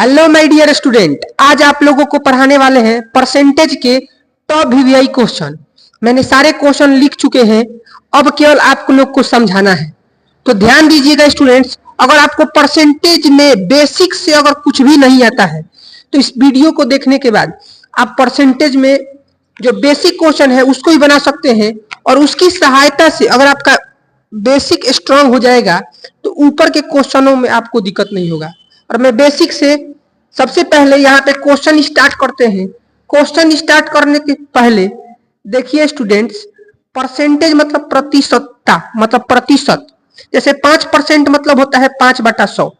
Hello my dear student, आज आप लोगों को पढ़ाने वाले हैं परसेंटेज के टॉप वीवीआई क्वेश्चन। मैंने सारे क्वेश्चन लिख चुके हैं, अब केवल आप लोग को समझाना है। तो ध्यान दीजिएगा स्टूडेंट्स, अगर आपको परसेंटेज में बेसिक से अगर कुछ भी नहीं आता है तो इस वीडियो को देखने के बाद आप परसेंटेज में जो बेसिक क्वेश्चन है उसको ही बना सकते हैं, और उसकी सहायता से अगर आपका बेसिक स्ट्रांग हो जाएगा तो ऊपर के क्वेश्चनों में आपको दिक्कत नहीं होगा। और मैं बेसिक से सबसे पहले यहाँ पे क्वेश्चन स्टार्ट करते हैं। क्वेश्चन स्टार्ट करने के पहले देखिए स्टूडेंट्स, परसेंटेज मतलब प्रतिशतता, मतलब प्रतिशत। जैसे 5% मतलब होता है 5/100,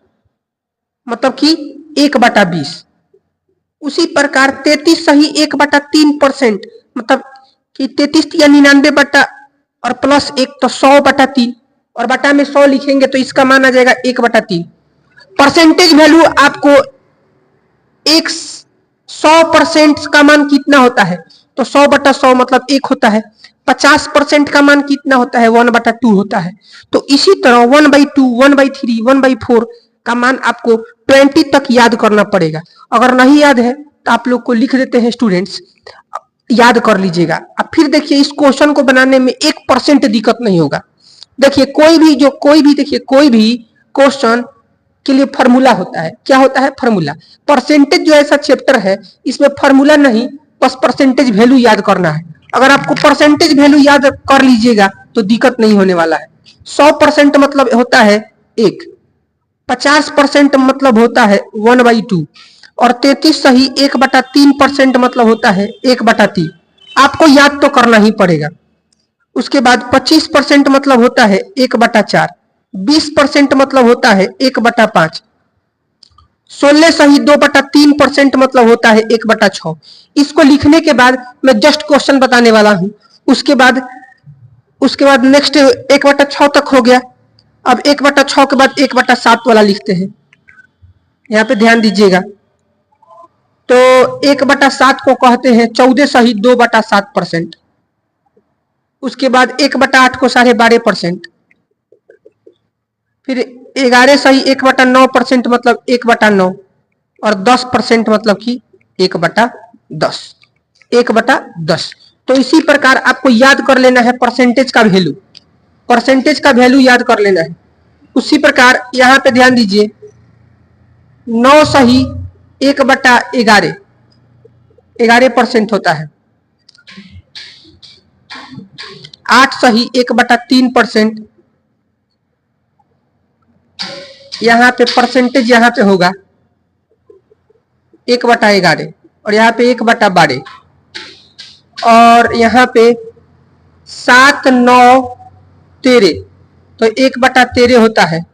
मतलब कि 1/20। उसी प्रकार 33 सही 1/3%, मतलब कि 33 या 99 बटा और प्लस 1 तो 100/3, और बटा में 100 लिखेंगे तो इसका मान आ जाएगा 1/3। परसेंटेज वैल्यू आपको 100% का मान कितना होता है तो 100/100 मतलब 1 होता है। 50% का मान कितना होता है 1/2 होता है। तो इसी तरह 1/2, 1/3, 1/4 का मान आपको 20 तक याद करना पड़ेगा। अगर नहीं याद है तो आप लोग को लिख देते हैं स्टूडेंट्स, याद कर लीजिएगा। अब फिर देखिए इस क्वेश्चन को बनाने में 1% दिक्कत नहीं होगा। देखिए कोई भी क्वेश्चन के लिए फार्मूला होता है। क्या होता है? फार्मूला। परसेंटेज जो ऐसा चैप्टर है इसमें फार्मूला नहीं, बस परसेंटेज वैल्यू याद करना है। अगर आपको परसेंटेज वैल्यू याद कर लीजिएगा तो दिक्कत नहीं होने वाला है। 100% मतलब होता है 1, 50% मतलब होता है 1/2, और 33 सही 1/3% मतलब होता है 1/3। आपको याद तो करना ही पड़ेगा। उसके बाद 25% मतलब होता है 1/4, 20% मतलब होता है 1/5, 16 सही 2/3% मतलब होता है 1/6। इसको लिखने के बाद मैं जस्ट क्वेश्चन बताने वाला हूं। उसके बाद नेक्स्ट 1/6 तक हो गया। अब 1/6 के बाद 1/7 वाला लिखते हैं। यहाँ पे ध्यान दीजिएगा, तो 1/7 को कहते हैं 14 सही 2/7%। उसके बाद 1/8 को 12.5%, फिर 11 सही 1/9% मतलब 1/9, और 10% मतलब कि 1/10, 1/10। तो इसी प्रकार आपको याद कर लेना है परसेंटेज का वैल्यू, परसेंटेज का वैल्यू याद कर लेना है। उसी प्रकार यहाँ पे ध्यान दीजिए, 9 सही 1/11, 11% होता है। 8 सही 1/3%, यहाँ पे परसेंटेज यहाँ पे होगा 1/11, और यहाँ पे 1/12, और यहाँ पे 7, 9, 13 तो 1/13 होता है,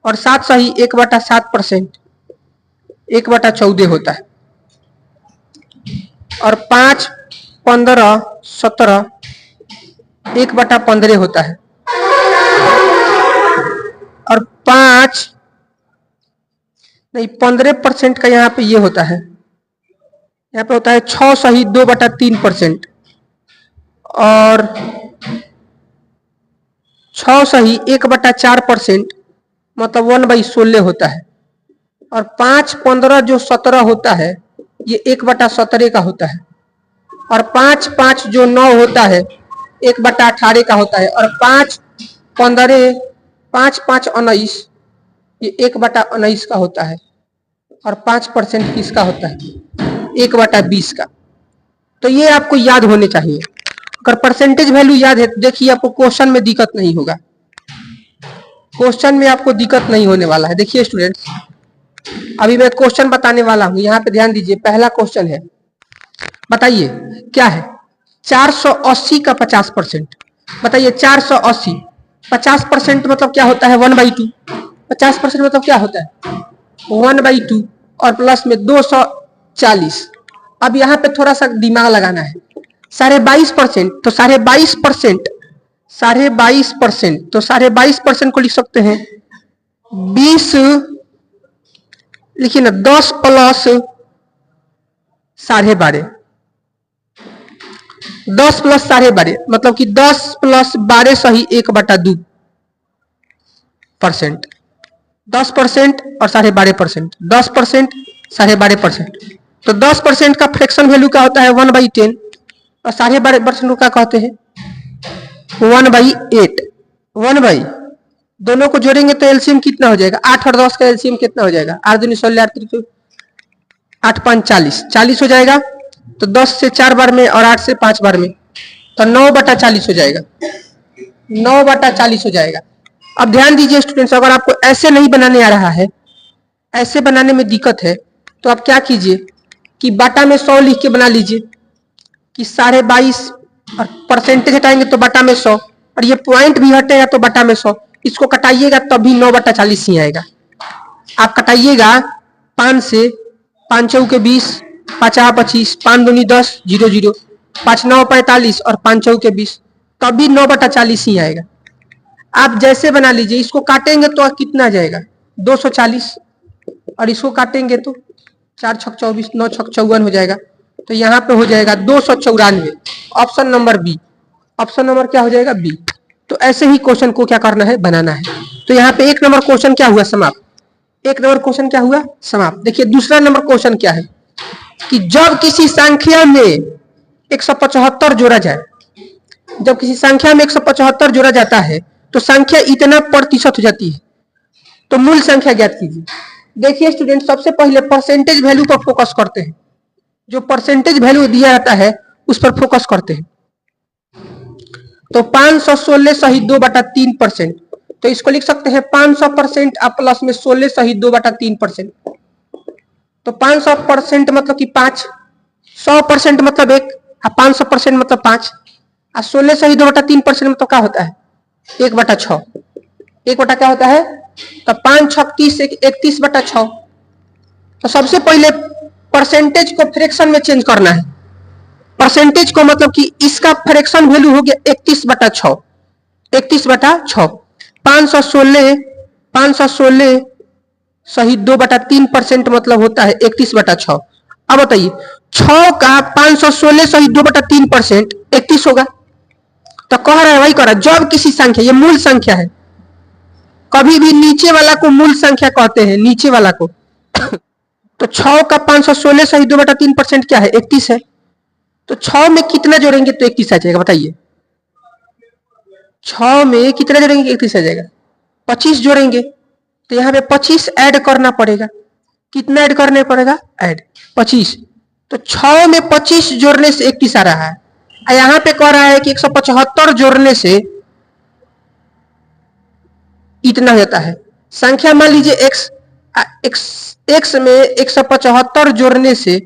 और 7 सही 1/7%, 1/14 होता है, और 5, 15, 17 1/15 होता है, और 5 नहीं 15% का यहाँ पे ये होता है, यहाँ पे होता है 6 सही 2/3%, और 6 सही 1/4% मतलब 1/16 होता है, और 5, 15 जो 17 होता है ये 1/17 का होता है, और 5, 5 जो 9 होता है 1/18 का होता है, और 5, 15, 5, 5, 19 ये 1/19 का होता है, और 5% किसका होता है 1/20 का। तो ये आपको याद होने चाहिए। अगर परसेंटेज वैल्यू याद है तो देखिए आपको क्वेश्चन में दिक्कत नहीं होगा, क्वेश्चन में आपको दिक्कत नहीं होने वाला है। देखिए स्टूडेंट्स, अभी मैं क्वेश्चन बताने वाला हूं, यहाँ पे ध्यान दीजिए। पहला क्वेश्चन है, बताइए क्या है 480 का 50%। बताइए 480, 50% मतलब क्या होता है 1/2, 50% मतलब क्या होता है 1/2, और प्लस में 240। अब यहाँ पे थोड़ा सा दिमाग लगाना है। 22.5% तो 22.5%, 22.5% तो 22.5% को लिख सकते हैं 20, लिखिए ना 10 प्लस 12.5, 10 प्लस 12.5 मतलब कि 10 प्लस 12 सही 1/2%। 10% और 12.5%, 10% 12.5%। तो 10% का फ्रैक्शन वैल्यू क्या होता है 1/10 और 12.5% का कहते हैं 1/8। 1 दोनों को जोड़ेंगे तो एलसीएम कितना हो जाएगा 8 और 10 का एलसीएम कितना हो जाएगा 8 दूनी 16 8 5 40 हो जाएगा। तो 10 से 4 बार में और 8 से 5 बार में तो 9/40 हो जाएगा, 9/40 हो जाएगा। अब ध्यान दीजिए स्टूडेंट्स, अगर आपको ऐसे नहीं बनाने आ रहा है, ऐसे बनाने में दिक्कत है, तो आप क्या कीजिए कि बटा में 100 लिख के बना लीजिए कि 22.5 और परसेंटेज हटाएंगे तो बटा में 100 और ये पॉइंट भी हटेगा तो बटा में 100। इसको कटाइएगा तब भी 9/40 ही आएगा। आप कटाइएगा 5 से 5 चौके 20, 50 25, 5 दूनी 10, 0 0, 5 9 45 और 5 चौके 20, तब भी 9/40 ही आएगा। आप जैसे बना लीजिए, इसको काटेंगे तो कितना आ जाएगा 240 और इसको काटेंगे तो 4 छक 24, 9 छक 54 हो जाएगा। तो यहाँ पे हो जाएगा 294। Option number B, option number क्या हो जाएगा बी। तो ऐसे ही क्वेश्चन को क्या करना है बनाना है। तो यहाँ पे 1 नंबर क्वेश्चन क्या हुआ समाप्त। 1 नंबर क्वेश्चन क्या हुआ समाप्त। देखिए दूसरा नंबर क्वेश्चन क्या है कि जब किसी संख्या में 175 जोड़ा जाए, जब किसी संख्या में 175 जोड़ा जाता है तो संख्या इतना प्रतिशत हो जाती है, तो मूल संख्या ज्ञात कीजिए। देखिए स्टूडेंट, सबसे पहले परसेंटेज वैल्यू पर फोकस करते हैं, जो परसेंटेज वैल्यू दिया जाता है उस पर फोकस करते हैं। तो 516 सही 2/3%, तो इसको लिख सकते हैं 500% अब प्लस में 16 सही 2/3%। तो 500% मतलब कि 5, 100% मतलब 1, 500% मतलब 5, और 16 सही 2/3% मतलब क्या होता है 1/6। 1 बटा क्या होता है तो 5 6 30 31/6। तो सबसे पहले परसेंटेज को फ्रैक्शन में चेंज करना है। परसेंटेज को मतलब कि इसका फ्रैक्शन वैल्यू हो गया 31/6, 31/6। 516 सही 2/3% मतलब होता है 31/6। अब बताइए 6 का 516 सही 2/3% 31 होगा। तो कह रहा है वही कह रहा है, जब किसी संख्या, ये मूल संख्या है, कभी भी नीचे वाला को मूल संख्या कहते हैं, नीचे वाला को। तो 6 का 516 सही 2/3% क्या है 31 है। तो 6 में कितना जोड़ेंगे तो 31 आ जाएगा। बताइए 6 में कितना जोड़ेंगे 31 आ जाएगा। 25 जोड़ेंगे तो यहाँ पे 25 ऐड करना पड़ेगा। कितना ऐड करने पड़ेगा ऐड 25। तो 6 में 25 जोड़ने से 31 आ रहा है। यहाँ पे कह रहा है कि 175 जोड़ने से इतना हो जाता है। संख्या मान लीजिए x में 175 जोड़ने से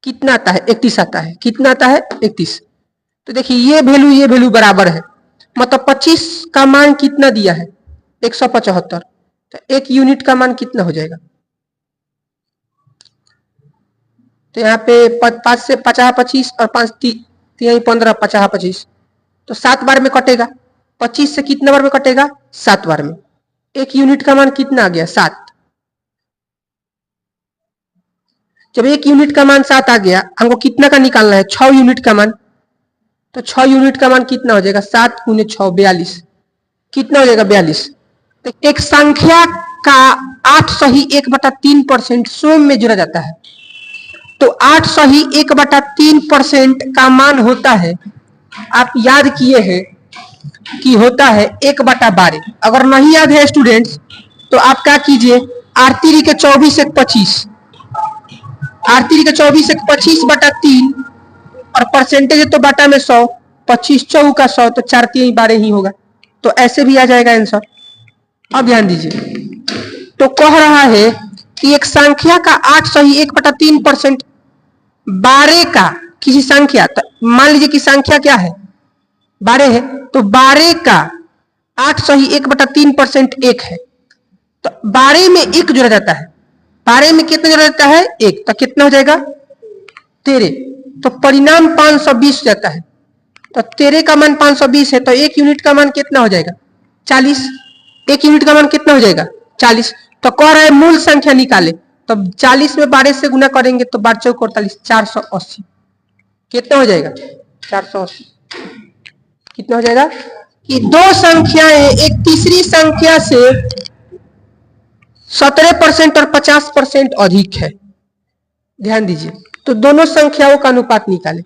कितना आता है 31 आता है। कितना आता है 31। तो देखिए ये वैल्यू बराबर है, मतलब 25 का मान कितना दिया है 175, तो 1 यूनिट का मान कितना हो जाएगा। तो यहाँ पे 5 से 50 25 और 5 3 15 50 25, तो 7 बार में कटेगा। 25 से कितने बार में कटेगा 7 बार में। 1 यूनिट का मान कितना आ गया 7। जब 1 यूनिट का मान 7 आ गया, हमको कितना का निकालना है 6 यूनिट का मान। तो 6 यूनिट का मान कितना हो जाएगा 7 × 6 42। कितना हो जाएगा 42। तो एक संख्या का 8 सही 1/3% स्वयं में जोड़ा जाता है। तो 8 सही 1/3% का मान होता है, आप याद किए हैं कि होता है 1/12। अगर नहीं याद है स्टूडेंट्स तो आप क्या कीजिए 8 के 24 1 25, 8 के 24 1 25/3 और परसेंटेज है तो बटा में 100, 25 चौका 100 तो 4 3 12 ही होगा। तो ऐसे भी आ जाएगा आंसर। अब ध्यान दीजिए, तो कह रहा है कि एक संख्या का 8 सही 1/3% 12 का किसी संख्या, मान लीजिए कि संख्या क्या है 12 है, तो 12 का 8 सही 1/3% 1 है। तो 12 में 1 जोड़ा जाता है। 12 में कितना जोड़ा जाता है 1, तो कितना हो जाएगा 13। तो परिणाम 520 जाता है। तो 13 का मान 520 है, तो 1 यूनिट का मान कितना हो जाएगा 40। 1 यूनिट का मान कितना हो जाएगा 40। तो कह रहा है मूल संख्या निकाले, तो 40 में 12 से गुना करेंगे तो 12 चौक 48, 480। कितना हो जाएगा 480। कितना हो जाएगा कि दो संख्याएं एक तीसरी संख्या से 17% और 50% अधिक है। ध्यान दीजिए, तो दोनों संख्याओं का अनुपात निकालें।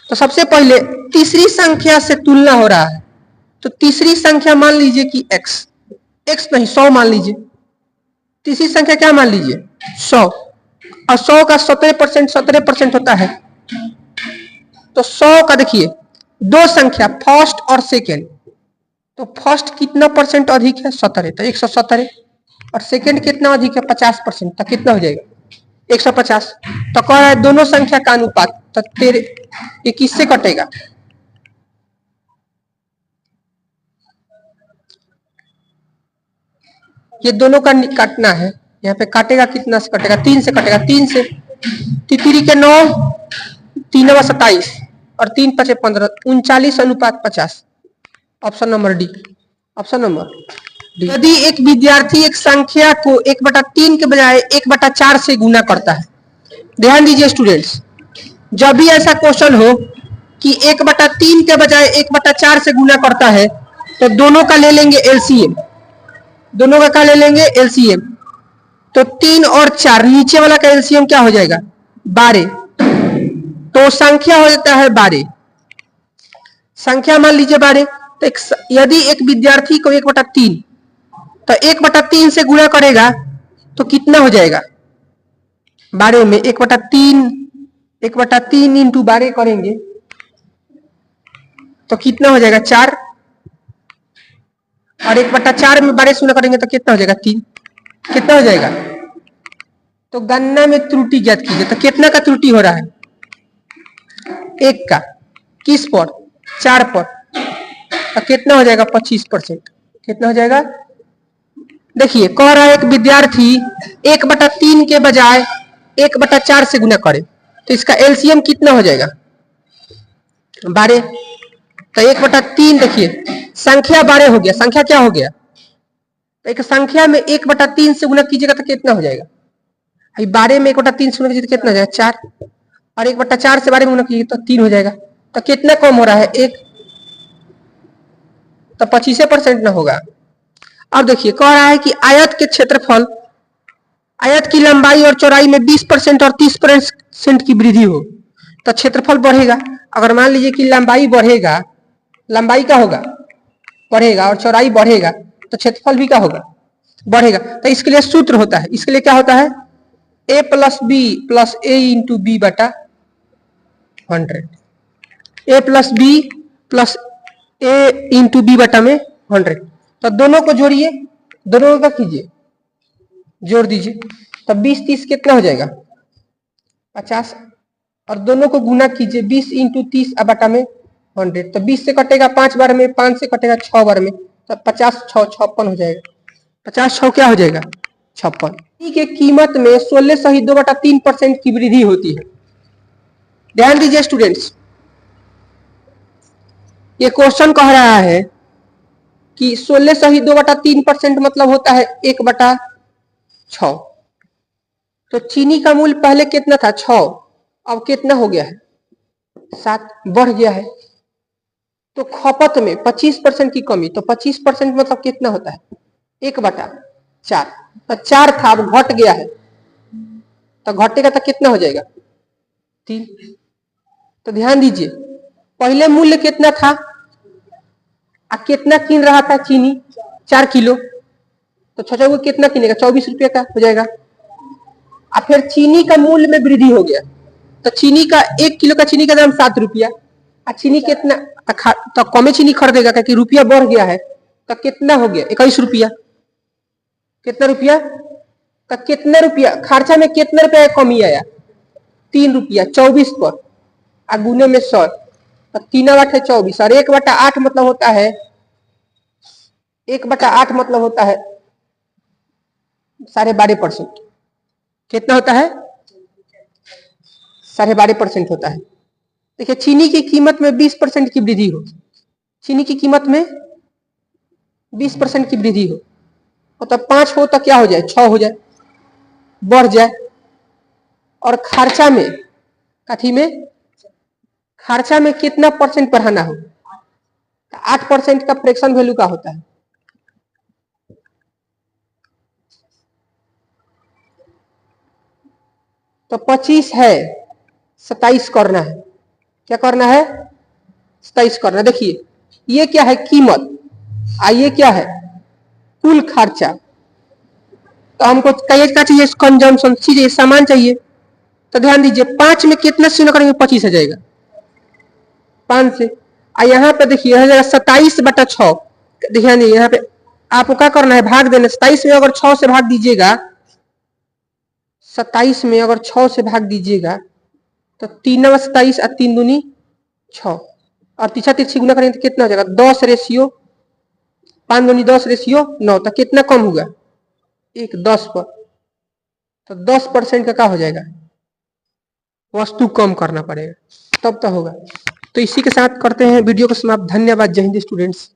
तो सबसे पहले तीसरी संख्या से तुलना हो रहा है, तो तीसरी संख्या मान लीजिए कि x नहीं 100 मान लीजिए। तीसरी संख्या क्या मान लीजिए 100, और 100 का 17% होता है। तो 100 का देखिए दो संख्या फर्स्ट और सेकेंड, तो फर्स्ट कितना परसेंट अधिक है 17, तो 117, और सेकेंड कितना अधिक है 50%, तो कितना हो जाएगा 150। तो कह रहा है दोनों संख्या का अनुपात, तो तेरे ये किससे कटेगा, ये दोनों का काटना है। यहाँ पे काटेगा कितना से कटेगा, 3 से कटेगा, 3 से तितरी के 9, 3 27 और 3 5 15, 39:50। Option number D, option number D. यदि एक विद्यार्थी एक संख्या को 1/3 के बजाय 1/4 से गुना करता है, ध्यान दीजिए स्टूडेंट्स, जब भी ऐसा क्वेश्चन हो कि 1/3 के बजाय 1/4 से गुना करता है, तो दोनों का ले लेंगे एलसीएम। दोनों का क्या ले लेंगे एलसीएम। तो 3 और 4, नीचे वाला का एलसीएम क्या हो जाएगा 12, तो संख्या हो जाता है 12। संख्या मान लीजिए 12। तो यदि एक विद्यार्थी को 1/3, तो 1/3 से गुणा करेगा तो कितना हो जाएगा 12 में 1/3 इंटू 12 करेंगे तो कितना हो जाएगा 4, और 1/4 में 12 से गुणा करेंगे तो कितना हो जाएगा 3, कितना हो जाएगा। तो गणना में त्रुटि ज्ञात कीजिए, तो कितना का त्रुटि हो रहा है 1 का, किस पर 4 पर, तो कितना हो जाएगा 25%, कितना हो जाएगा। देखिए कह रहा है एक विद्यार्थी 1/3 के बजाय 1/4 से गुना करे, तो इसका एलसीएम कितना हो जाएगा 12। तो 1/3 देखिए संख्या 12 हो गया, संख्या क्या हो गया, तो एक संख्या में 1/3 से गुना कीजिएगा तो कितना हो जाएगा, 12 में 1/3 से गुना कीजिए तो कितना हो जाएगा 4, और 1/4 से 12 में गुना कीजिए तो 3 हो जाएगा। तो कितना कम हो रहा है 1, तो 25% ना होगा। अब देखिए कह रहा है कि आयत के क्षेत्रफल, आयत की लंबाई और चौड़ाई में 20% और 30% की वृद्धि हो, तो क्षेत्रफल बढ़ेगा। अगर मान लीजिए कि लंबाई बढ़ेगा, लंबाई क्या होगा बढ़ेगा, और चौड़ाई बढ़ेगा, तो क्षेत्रफल भी क्या होगा बढ़ेगा। तो इसके लिए सूत्र होता है, इसके लिए क्या होता है a plus B plus A into B बटा 100, a plus B plus A into B बटा में 100। तो दोनों को जोड़िए, दोनों का कीजिए जोड़ दीजिए, तब 20 30 कितना हो जाएगा 50, और दोनों को गुना कीजिए 20 इंटू 30 बटा में 100। तो 20 से कटेगा 5 बार में, 5 से कटेगा 6 बार में, तो 50 6 56 हो जाएगा। 50 6 क्या हो जाएगा 56। की कीमत में 16.2/3% की वृद्धि होती है। ध्यान दीजिए स्टूडेंट्स, ये क्वेश्चन कह रहा है कि 16.2/3% मतलब होता है 1/6। तो चीनी का मूल्य पहले कितना था 6, अब कितना हो गया है 7, बढ़ गया है। तो खपत में 25% की कमी, तो 25% मतलब कितना होता है 1/4, तो 4 था अब घट गया है, तो घटेगा तो कितना हो जाएगा 3। तो ध्यान दीजिए पहले मूल्य कितना था, कितना किन रहा था चीनी 4 किलो, तो 6 को कितना किनेगा 24 रुपये का हो जाएगा। अब फिर चीनी का मूल्य में वृद्धि हो गया, तो चीनी का 1 किलो का चीनी का दाम 7 रुपया, चीनी कितना तो कमे चीनी खरीदेगा क्योंकि रुपया बढ़ गया है, तो कितना हो गया 21 रुपया। कितना रुपया, तो कितना रुपया खर्चा में कितना रुपया कमी आया 3 रुपया 24 पर, गुने में 100, तो 3 8 है 24, और 1/8 मतलब होता है 1/8 मतलब होता है 12.5%। कितना होता है 12.5% होता है। देखिए चीनी की कीमत में 20% की वृद्धि हो, चीनी की कीमत में 20% की वृद्धि हो, तो 5 हो तो क्या हो जाए 6 हो जाए, बढ़ जाए। और खर्चा में कथी में, खर्चा में कितना परसेंट बढ़ाना हो, 8% का फ्रैक्शन वैल्यू का होता है। तो 25 है, 27 करना है। क्या करना है? 27 करना है। देखिए ये क्या है? कीमत। ये क्या है? कुल खर्चा। तो हमको क्या चाहिए? कंजम्पशन चाहिए, सामान चाहिए। तो ध्यान दीजिए 5 में कितना शून्य करेंगे? 25 आ जाएगा 5 से। यहाँ पे देखिए हो जाएगा 27/6। ध्यान दीजिए यहाँ पे आपको क्या करना है? भाग देना। 27 में अगर 6 से भाग दीजिएगा, 27 में अगर 6 से भाग दीजिएगा तो 3 27 और 3 दूनी 6 और तीसरा तिरछी गुना करेंगे तो कितना हो जाएगा? 10 रेशियो 5 दूनी 10 रेशियो 9। तो कितना कम होगा? 1 10 पर। तो 10% का क्या हो जाएगा? वस्तु कम करना पड़ेगा, तब तो होगा। तो इसी के साथ करते हैं वीडियो को समाप्त। धन्यवाद। जय हिंद स्टूडेंट्स।